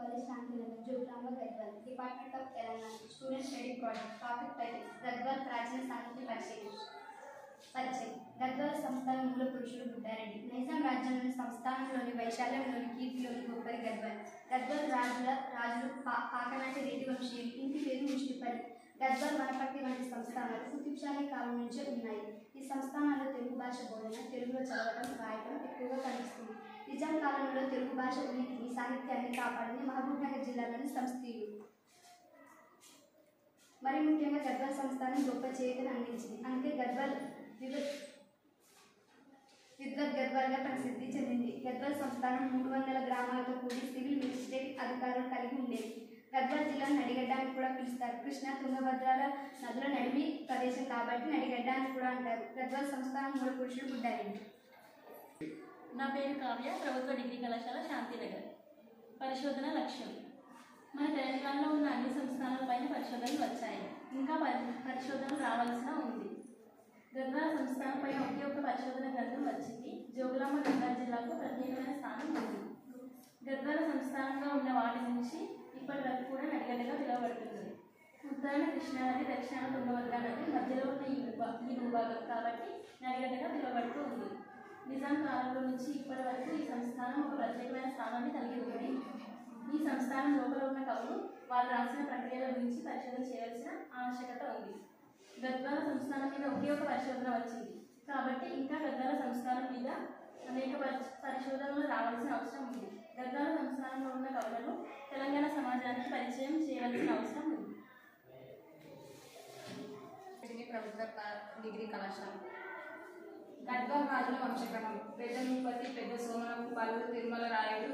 College, Shantinagar, Jograma, Gadwal, Department of Telangana, Student Study Project, Topic Title, Gadwal Prachina Sanskruti పరిచయం. గద్వాల సంస్థానం మూల పురుషుడు బుద్ధారెడ్డి. నైజాం రాజ్యంలోని సంస్థానంలోని వైశాల్యంలోని కీర్తిలోని గొప్పది గద్వాల్. గద్వాల్ రాజులు పాకనాటి రెడ్డి వంశీయులు. ఇంటి పేరు ముష్టిపల్లి. గద్వాల్, వనపర్తి వంటి సంస్థానాలు కుతుబ్షాహీ కాలం నుంచే ఉన్నాయి. ఈ సంస్థానాల్లో తెలుగు భాష బోధన, తెలుగులో చదవడం, రాయడం ఎక్కువగా కనిపిస్తుంది. నిజాం కాలంలో తెలుగు భాష ఉనికిని, సాహిత్యాన్ని కాపాడింది మహబూబ్నగర్ జిల్లాలోని సంస్థీయులు. మరి ముఖ్యంగా గద్వాల్ సంస్థానం గొప్ప చేతిని అందించింది. అందుకే గద్వాల్ విద్వత్ గద్వాల్గా ప్రసిద్ధి చెందింది. గద్వాల్ సంస్థానం 300 గ్రామాలతో కూడి సివిల్ మెజిస్ట్రేట్ అధికారులు కలిగి ఉండేది. గద్వాల్ జిల్లాను నడిగడ్డ అని కూడా పిలుస్తారు. కృష్ణ, తుంగభద్రాల నదుల నడిమి ప్రదేశం కాబట్టి నడిగడ్డ అని కూడా అంటారు. గద్వాల్ సంస్థానం మూల పురుషుడు బుద్ధారెడ్డి. నా పేరు కావ్య, ప్రభుత్వ డిగ్రీ కళాశాల, శాంతినగర్. పరిశోధన లక్ష్యం: మన తెలంగాణలో ఉన్న అన్ని సంస్థానాలపైన పరిశోధనలు వచ్చాయి. ఇంకా పరిశోధనలు రావాల్సిన ఉంది. గద్వాల సంస్థానంపైన ఒకే ఒక్క పరిశోధన గ్రంథం వచ్చింది. జోగులాంబ గద్వాల జిల్లాకు ప్రత్యేకమైన స్థానం ఉంది. గద్వాల సంస్థానంగా ఉన్న వాటి నుంచి ఇప్పటి వరకు కూడా నడిగడ్డగా పిలువబడుతుంది. ఉత్తరాన కృష్ణానది, దక్షిణాన తుంగభద్రా నది, మధ్యలో ఉన్న ఈ భూభాగం కాబట్టి నడిగడ్డగా పిలువబడుతూ ఉంది. నిజాం కాలంలో నుంచి ఇప్పటి వరకు ఈ సంస్థానం ఒక ప్రత్యేకమైన స్థానాన్ని కలిగి ఉంది. ఈ సంస్థానం లోపల ఉన్న కవులు వాళ్ళు రాసిన ప్రక్రియల గురించి పరిశోధన చేయాల్సిన ఆవశ్యకత ఉంది. గద్వాల సంస్థానం మీద ఒకే ఒక పరిశోధన వచ్చింది కాబట్టి ఇంకా గద్వాల సంస్థానం మీద అనేక పరిశోధనలు రావాల్సిన అవసరం ఉంది. గద్వాల సంస్థానంలో ఉన్న కవులను తెలంగాణ సమాజానికి పరిచయం చేయవలసిన అవసరం ఉంది. ప్రభుత్వ డిగ్రీ కళాశాల. గద్వాల రాజుల వంశక్రమం: పెద్ద భూపతి, పెద్ద సోమన భూపాలుడు, తిరుమల రాయుడు,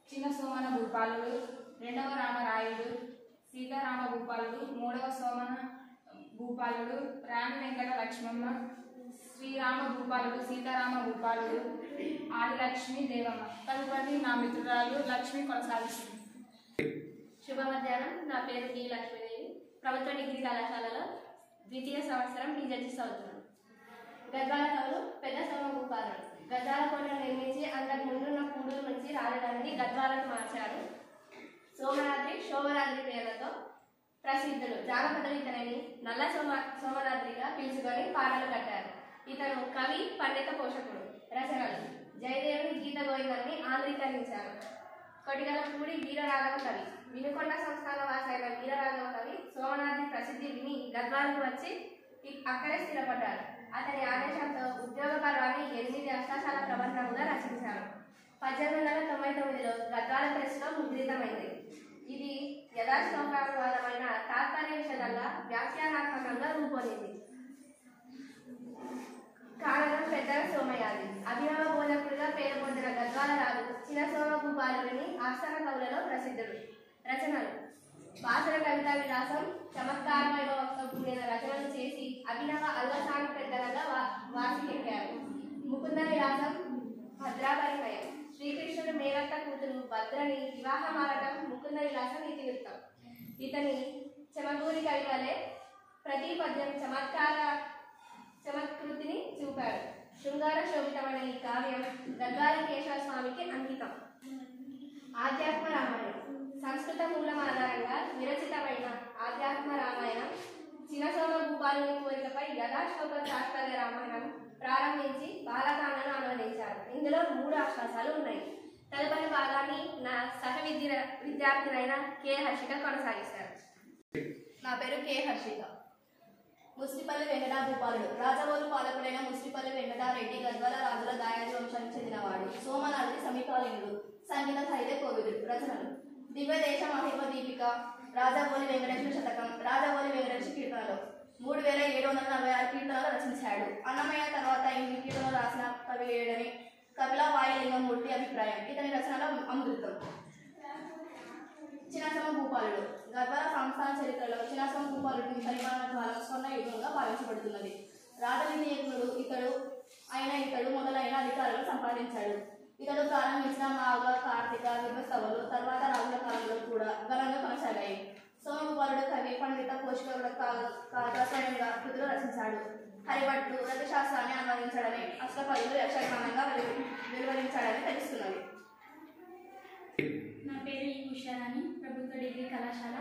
చిన్న సోమన భూపాలుడు, రెండవ రామరాయుడు, సీతారామ భూపాలుడు, మూడవ సోమన భూపాలుడు, రాణి వెంకట లక్ష్మమ్మ, శ్రీరామ భూపాలుడు, సీతారామ భూపాలుడు, ఆదిలక్ష్మి దేవమ్మ. తదుపరి నా మిత్రురాలు లక్ష్మి కొనసాగిస్తుంది. శుభ మధ్యాహ్నం. నా పేరు డి లక్ష్మీదేవి, ప్రభుత్వ డిగ్రీ కళాశాలలో ద్వితీయ సంవత్సరం టీజర్జీ చదువుతున్నాను. గద్వాల కవులు పెద్ద సోమ భూపాలుడు. గద్వాల కోటను నిర్మించి అంతకు ముందున్న కూడూరు నుంచి రాజధానిని గద్వాలకు మార్చారు. సోమనాద్రి, శోభనాద్రి పేర్లతో ప్రసిద్ధులు. జానపదులు ఇతనిని నల్ల సోమనాద్రిగా పిలుచుకొని పాటలు కట్టారు. ఇతను కవి, పండిత పోషకుడు. రచనలు: జయదేవుని గీత గోవిందాన్ని ఆంధ్రీకరించారు. కొటిగలపూడి వీరరాఘవ కవి. వినుకొండ సంస్థాన వాసైన వీరరాఘవ కవి సోమనాద్రి ప్రసిద్ధి విని గద్వాలకు వచ్చి అక్కడే స్థిరపడ్డారు. అతని ఆదేశంతో ఉద్యోగ పర్వాన్ని 8 అష్టాశాల ప్రబంధముగా రచించారు. 1899లో గద్వాల ప్రెస్లో ముద్రితమైంది. ఇది యథాశ్లోకానువాదమైన తాత్పర్య విషదంగా వ్యాఖ్యానాత్మకంగా రూపొందింది. కారణం పెద్దల సోమయాది. అభినవ బోధకుడిగా పేరు పొందిన గద్వాల రాజు చిన్న సోమ భూపాలుడిని ఆస్థాన కవులలో ప్రసిద్ధుడు. రచనలు: భాషల కవితా విలాసం, చమత్కారమైన కూడిన రచనలు చేసి అభినవ అల్వసాని పెద్దలుగా వాసికెక్కారు. ముకుంద విలాసం, భద్రాపరిమయం, శ్రీకృష్ణుడు మేనత్త కూతురు భద్రని వివాహమాడటం ముకుంద విలాసం ఇతివృత్తం. ఇతని చమకూరి కవి వలె ప్రతి పద్యం చమత్కృతిని చూపాడు. శృంగార శోభితమైన ఈ కావ్యం గద్వాల కేశవ స్వామికి అంకితం. ఆధ్యాత్మ రామాయణం: సంస్కృత మూలం ఆధారంగా విరచితమైన ఆధ్యాత్మ రామాయణం చిన్న సోమ భూపాలుని కోరికపై యథాశ్లోక తాత్పర్య రామాయణం ప్రారంభించి బాలకాండను అనువదించారు. ఇందులో 3 ఆశ్వాసాలు ఉన్నాయి. తదుపరి భాగాన్ని నా సహ విద్యార్థినైన కె హర్షిక కొనసాగిస్తారు. నా పేరు కె హర్షిక. ముస్టిపల్లి వెంకట భూపాలుడు. రాజవోలు పాలకుడైన ముస్టిపల్లి వెంకటారెడ్డి గద్వాల రాజుల దాయాది వంశానికి చెందినవాడు. సోమనాద్రి సమీకాలీనుడు. సంగీత సాహిత్య కోవిదుడు. రచనలు: దివ్యదేశ మహిమ దీపిక, రాజవోలి వెంకటేశ్వర శతకం, రాజవోలి వెంకటేశ్వర కీర్తనలు. 3746 కీర్తనలు రచించాడు. అన్నమయ్య తర్వాత ఇన్ని కీర్తనలు రాసిన కవి లేడని కపిల వాయులింగమూర్తి అభిప్రాయం. ఇతని రచనలో అమృతం. చిన్నసమ భూపాలుడు. గద్వాల సంస్థాన చరిత్రలో చిన్నసమ భూపాలుడిని పరిపాలన కాలం స్వర్ణ యుగంగా భావించబడుతున్నది. రాజవినీయకుడు ఇతడు మొదలైన అధికారులను సంపాదించాడు. ఇతడు ప్రారంభించిన మాఘ, కార్తీక, నిర్వస్తవులు తర్వాత రాజుల కాలంలో కూడా ఘనంగా కొనసాగాయి. సోమభూపాలుడు కవి, పండిత, పోషకుడు కాగా స్వయంగా కృతులు రచించాడు. హరిభట్టు రతిశాస్త్రాన్ని అనువదించడమే అష్టకవులు యక్షగానంగా వెలువరించాడని తెలుస్తున్నది. నా పేరు ఈ ఉషారాణి ప్రభుత్వ డిగ్రీ కళాశాల.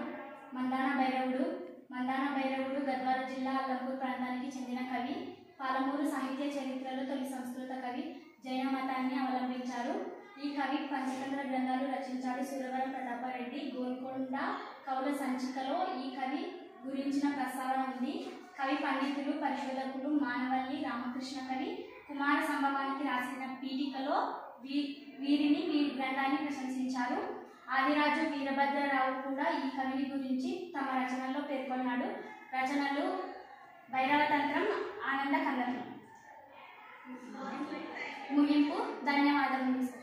మందాన భైరవుడు గద్వాల జిల్లా అల్లంపూర్ ప్రాంతానికి చెందిన కవి. పాలమూరు సాహిత్య చరిత్రలో తొలి సంస్కృత కవి. జైన మతాన్ని అవలంబించారు. ఈ కవి పంచతంత్ర గ్రంథాలు రచించాడు. సూరవరం ప్రతాపరెడ్డి. గోల్కొండ కవుల సంచికలో ఈ కవి గురించిన ప్రస్తావన ఉంది. కవి పండితులు, పరిశోధకులు మానవల్లి రామకృష్ణ కవి కుమార సంభవానికి రాసిన పీఠికలో వీరి గ్రంథాన్ని ప్రశంసించారు. ఆదిరాజు వీరభద్రరావు కూడా ఈ కవిని గురించి తమ రచనల్లో పేర్కొన్నాడు. రచనలు భైరవతంత్రం, ఆనంద కందకం. ముగింపు. ధన్యవాదములు.